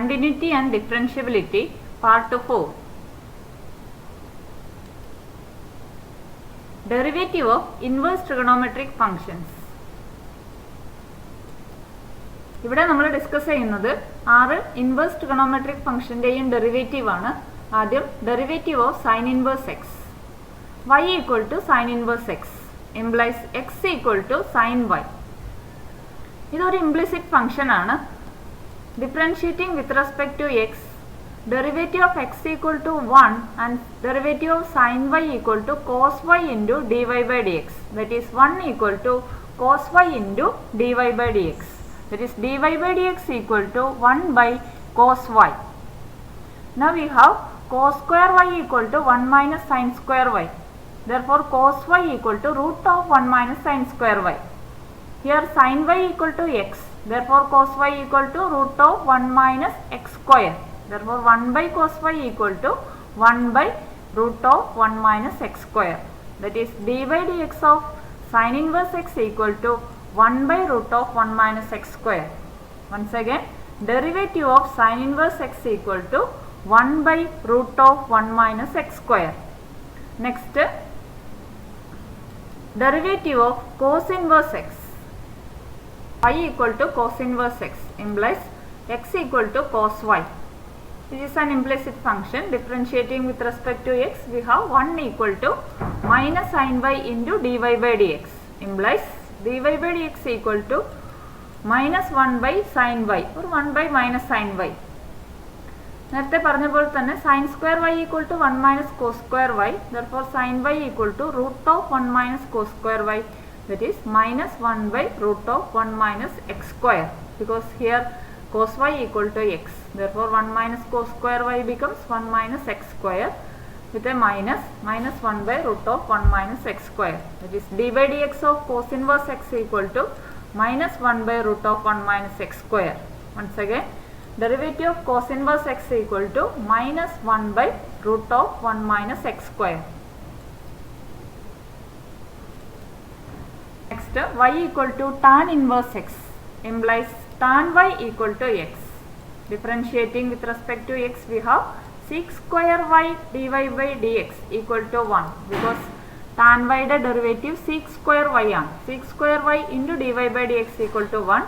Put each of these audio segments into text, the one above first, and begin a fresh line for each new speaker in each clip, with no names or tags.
Continuity and differentiability, part 4. Derivative of inverse trigonometric functions. ഇവിടെ നമ്മൾ discuss ചെയ്യുന്നത് 6 inverse trigonometric ഫംഗ്ഷന്റെയും derivative ആണ്. ആദ്യം derivative of sine inverse x. y equal to sine inverse x implies x equal to sine y. ഇതൊരു implicit function ആണ്. Differentiating with respect to x, derivative of x equal to 1 and derivative of sin y equal to cos y into dy by dx. That is 1 equal to cos y into dy by dx. That is dy by dx equal to 1 by cos y. Now we have cos square y equal to 1 minus sin square y. Therefore cos y equal to root of 1 minus sin square y. Here sin y equal to x. Therefore cos y equal to root of 1 minus x square. Therefore 1 by cos y equal to 1 by root of 1 minus x square. That is d by dx of sin inverse x equal to 1 by root of 1 minus x square. Once again, derivative of sin inverse x equal to 1 by root of 1 minus x square. Next, derivative of cos inverse x. Y equal to cos inverse x implies x equal to cos y. This is an implicit function. Differentiating with respect to x, we have 1 equal to minus sin y into dy by dx implies dy by dx equal to minus 1 by sin y or 1 by minus sin y. നേരത്തെ പറഞ്ഞ പോലെ തന്നെ sin square y equal to 1 minus cos square y. Therefore sin y equal to root of 1 minus cos square y, that is minus 1 by root of 1 minus x square, because here cos y equal to x. Therefore 1 minus cos square y becomes 1 minus x square with a minus 1 by root of 1 minus x square. That is d by dx of cos inverse x equal to minus 1 by root of 1 minus x square. Once again, derivative of cos inverse x equal to minus 1 by root of 1 minus x square. Next, y equal to tan inverse x implies tan y equal to x. Differentiating with respect to x, we have sec square y dy by dx equal to 1, because tan y the derivative sec square y ആണ്. Sec square y into dy by dx equal to 1.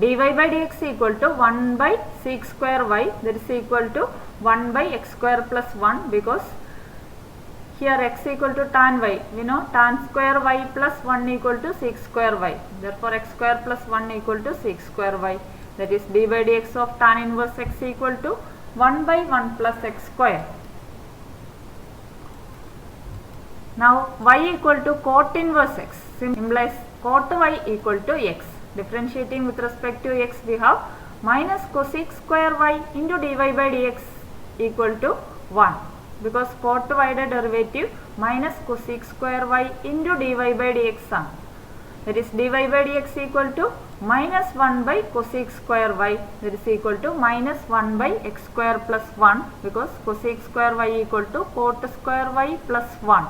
dy by dx equal to 1 by sec square y, that is equal to 1 by x square plus 1, because here x equal to tan y, we know tan square y plus 1 equal to sec square y. Therefore x square plus 1 equal to sec square y. That is d by dx of tan inverse x equal to 1 by 1 plus x square. Now y equal to cot inverse x implies cot y equal to x. Differentiating with respect to x, we have minus cosec square y into dy by dx equal to 1, because cot y the derivative minus cosec square y into dy by dx ആണ്. That is dy by dx equal to minus 1 by cosec square y, that is equal to minus 1 by x square plus 1, because cosec square y equal to cot square y plus 1.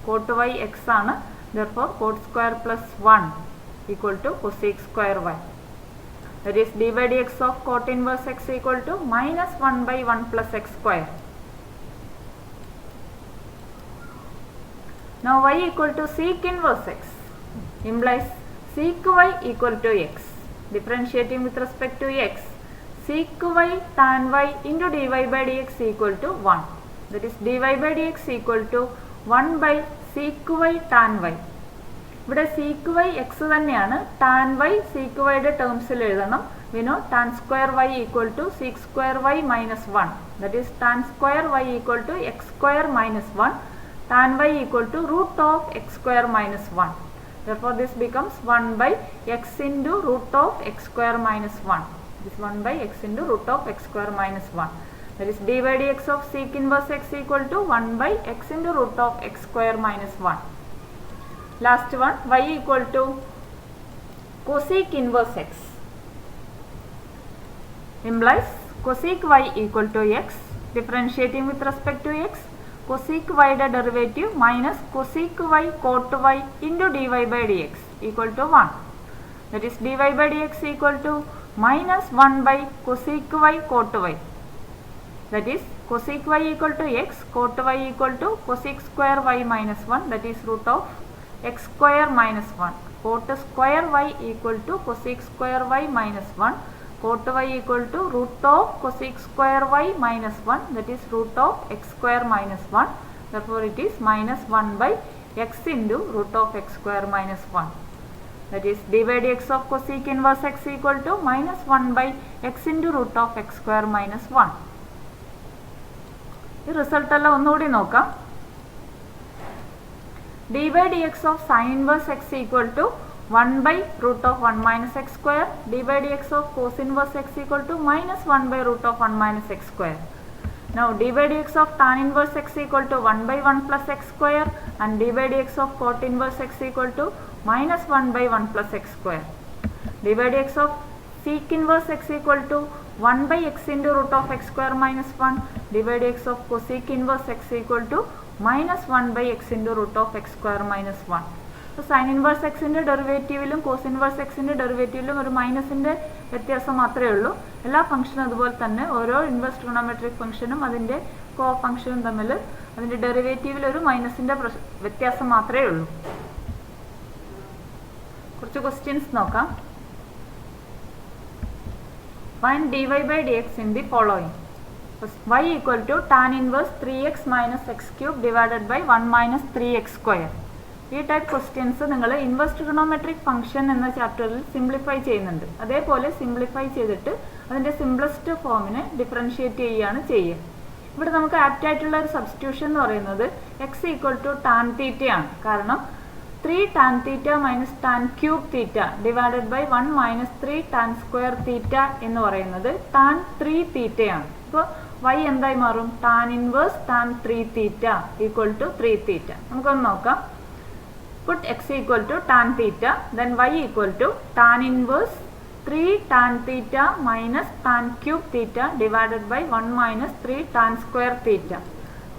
Cot y x ആണ്. Therefore cot square plus 1 equal to cosec square y. That is d by dx of cot inverse x equal to minus 1 by 1 plus x square. Now y equal to sec inverse x implies sec y equal to x. Differentiating with respect to x, sec y tan y into dy by dx equal to 1. That is dy by dx equal to 1 by sec y tan y. ഇവിടെ sec y x തന്നെയാണ്. tan y sec y യുടെ ടേംസിൽ എഴുതണം. We know tan square y equal to sec square y minus 1. That is tan square y equal to x square minus 1. Tan y equal to root of x square minus 1. Therefore this becomes 1 by x into root of x square minus 1. This 1 by x into root of x square minus 1. That is d by dx of sec inverse x equal to 1 by x into root of x square minus 1. Last one, y equal to cosec inverse x implies cosec y equal to x. Differentiating with respect to x, cosec y the derivative minus cosec y cot y into dy by dx equal to 1. That is dy by dx equal to minus 1 by cosec y cot y. That is cosec y equal to x, cot y equal to cosec square y minus 1, that is root of x square minus 1. Cot square y equal to cosec square y minus 1. Cot y equal to root of cosec square y minus 1, that is root of x square minus 1. Therefore it is minus 1 by x into root of x square minus 1. That is dy dx of cosec inverse x equal to minus 1 by x into root of x square minus 1. ഈ result എല്ലാം ഒന്നുകൂടി നോക്കാം. dy dx of sin inverse x equal to 1 by root of 1 minus x square. dy dx of cos inverse x equal to minus 1 by root of 1 minus x square. Now dy dx of tan inverse x equal to 1 by 1 plus x square and dy dx of cot inverse x equal to minus 1 by 1 plus x square. dy dx of sec inverse x equal to 1 by x into root of x square minus 1. dy dx of cosec inverse x equal to minus 1 by x into root of x square minus 1. So sin inverse x ന്റെ ഡെറിവേറ്റീവിലും cos inverse x ന്റെ ഡെറിവേറ്റീവിലും ഒരു മൈനസിന്റെ വ്യത്യാസം മാത്രമേ ഉള്ളൂ. എല്ലാ ഫംഗ്ഷനും അതുപോലെ തന്നെ ഓരോ ഇൻവേഴ്സ് ട്രിഗണോമെട്രിക് ഫംഗ്ഷനും അതിന്റെ കോ ഫംഗ്ഷനും തമ്മിൽ അതിന്റെ ഡെറിവേറ്റീവിൽ ഒരു മൈനസിന്റെ വ്യത്യാസം മാത്രമേ ഉള്ളൂ. കുറച്ച് ക്വസ്റ്റ്യൻസ് നോക്കാം. Find dy by dx in the following. Y equal to tan inverse 3x minus x cube divided by 1 minus 3x square. ഈ ടൈപ്പ് ക്വസ്റ്റ്യൻസ് നിങ്ങൾ ഇൻവേഴ്സ് ട്രിഗണോമെട്രിക് ഫംഗ്ഷൻ എന്ന ചാപ്റ്ററിൽ സിംപ്ലിഫൈ ചെയ്യുന്നുണ്ട്. അതേപോലെ സിംപ്ലിഫൈ ചെയ്തിട്ട് അതിൻ്റെ സിംപ്ലസ്റ്റ് ഫോമിനെ ഡിഫറൻഷിയേറ്റ് ചെയ്യുകയാണ് ചെയ്യുക. ഇവിടെ നമുക്ക് ആപ്റ്റ് ആയിട്ടുള്ള ഒരു സബ്സ്റ്റിറ്റ്യൂഷൻ എന്ന് പറയുന്നത് എക്സ് ഈക്വൽ ടു ടാൻ തീറ്റയാണ്. കാരണം 3 tan theta minus tan cube theta divided by 1 minus 3 tan square theta എന്ന് പറയുന്നത് tan 3 തീറ്റയാണ്. അപ്പോൾ y എന്തായി മാറും? tan inverse tan 3 theta equal to 3 theta. നമുക്കൊന്ന് നോക്കാം. Put x equal to tan theta, then y equal to tan inverse 3 tan theta minus tan cube theta divided by 1 minus 3 tan square theta.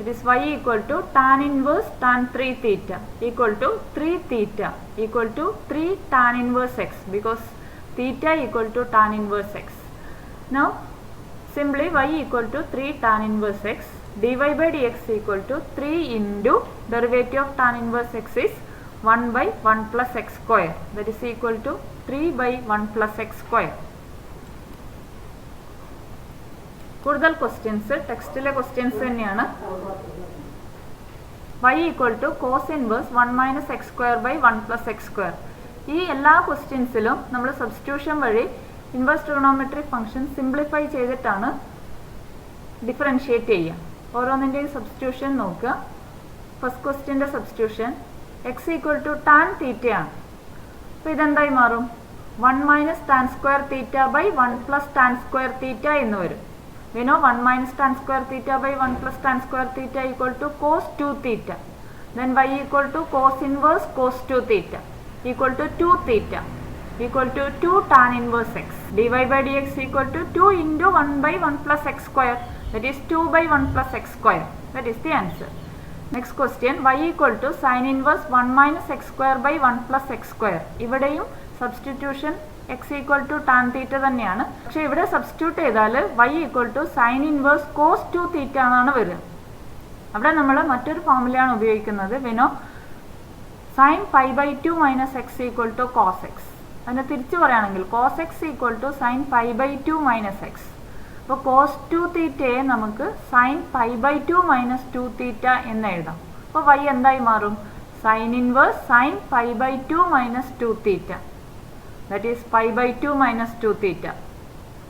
It is y equal to tan inverse tan 3 theta equal to 3 theta equal to 3 tan inverse x, because theta equal to tan inverse x. Now simply y equal to 3 tan inverse x, dy by dx equal to 3 into derivative of tan inverse x is 1 by 1 plus x square, that is equal to 3 by 1 plus x square. കൂടുതൽ questions ടെക്സ്റ്റിലെ questions തന്നെയാണ്. y equal to cos inverse 1 minus x square by 1 plus x square. ഈ എല്ലാ ക്വസ്റ്റ്യൻസിലും നമ്മൾ substitution വഴി inverse trigonometric function simplify ചെയ്തിട്ടാണ് differentiate ചെയ്യുക. ഓരോന്നിൻ്റെയും സബ്സ്റ്റിറ്റ്യൂഷൻ നോക്കുക. ഫസ്റ്റ് ക്വസ്റ്റ്യൻ്റെ substitution x equal to tan തീറ്റയാണ്. അപ്പോൾ ഇതെന്തായി മാറും? 1 minus tan square theta by 1 plus tan square theta എന്ന് വരും. We know 1 minus tan square theta by 1 plus tan square theta equal to cos 2 theta. Then y equal to cos inverse cos 2 theta equal to 2 theta equal to 2 tan inverse x. dy by dx equal to 2 into 1 by 1 plus x square, that is 2 by 1 plus x square. That is the answer. Next question, y equal to sin inverse 1 minus x square by 1 plus x square. ഇവിടെയും substitution x equal to tan theta തന്നെയാണ്. പക്ഷെ ഇവിടെ substitute ചെയ്താൽ y equal to sine inverse cos 2 theta എന്നാണ് വരിക. അവിടെ നമ്മൾ മറ്റൊരു ഫോർമുലയാണ് ഉപയോഗിക്കുന്നത്. We know sine pi by 2 minus x equal to cos x. അതിനെ തിരിച്ചു പറയുകയാണെങ്കിൽ cos x equal to sine pi by 2 minus x. അപ്പോൾ കോസ് 2 തീറ്റയെ നമുക്ക് sine pi by 2 minus 2 theta എന്ന് എഴുതാം. അപ്പോൾ y എന്തായി മാറും? Sine inverse sine pi by 2 minus 2 theta, that is pi by 2 minus 2 theta,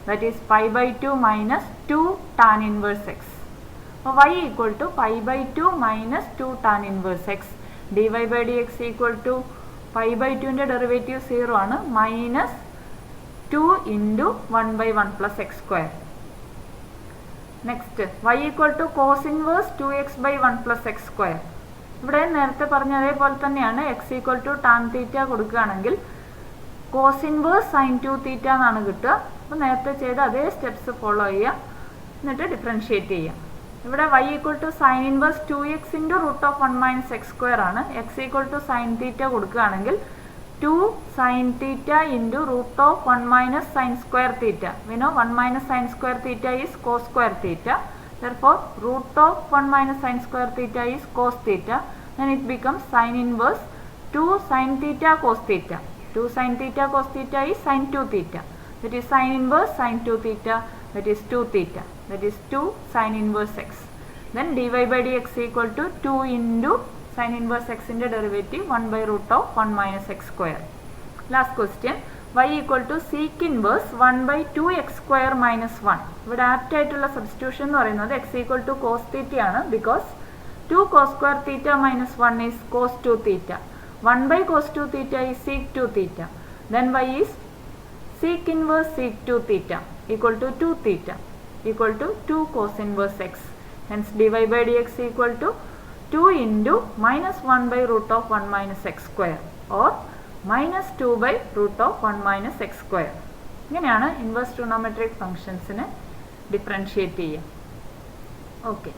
that is pi by 2 minus 2 tan inverse x. So y equal to pi by 2 minus 2 tan inverse x. dy by dx equal to pi by 2 ന്റെ derivative 0 ആണ്, minus 2 into 1 by 1 plus x square. Next y equal to cos inverse 2x by 1 plus x square. ഇവിടെ നേരത്തെ പറഞ്ഞ അതേപോലെ തന്നെയാണ്. x equal to tan theta കൊടുക്കുകയാണെങ്കിൽ cos inverse sign 2 theta എന്നാണ് കിട്ടുക. അപ്പോൾ നേരത്തെ ചെയ്ത അതേ സ്റ്റെപ്സ് ഫോളോ ചെയ്യുക, എന്നിട്ട് ഡിഫറൻഷിയേറ്റ് ചെയ്യുക. ഇവിടെ y equal to sine inverse 2x into root of 1 minus x square ആണ്. x equal to sine theta കൊടുക്കുകയാണെങ്കിൽ 2 sin theta into root of 1 minus sin square theta. We know 1 minus sin square theta is cos square theta. Therefore, root of 1 minus sin square theta is cos theta. Then it becomes sin inverse 2 sin theta cos theta. 2 sin theta cos theta is sin 2 theta. That is sin inverse sin 2 theta. That is 2 theta. That is 2 sin inverse x. Then dy by dx equal to 2 into sin inverse x in the derivative 1 by root of 1 minus x square. Last question. Y equal to sec inverse 1 by 2x square minus 1. ഇവിടെ apt ആയിട്ടുള്ള substitution എന്ന് പറയുന്നത് x equal to cos theta ആണ്. Because 2 cos square theta minus 1 is cos 2 theta. 1 by cos 2 theta is sec 2 theta. Then y is sec inverse sec 2 theta equal to 2 theta equal to 2 cos inverse x. Hence dy by dx equal to 2 into minus 1 by root of 1 minus x square or minus 2 by root of 1 minus x square. ഇങ്ങനെയാണ് inverse trigonometric ഫംഗ്ഷൻസിനെ differentiate ചെയ്യുക. Okay.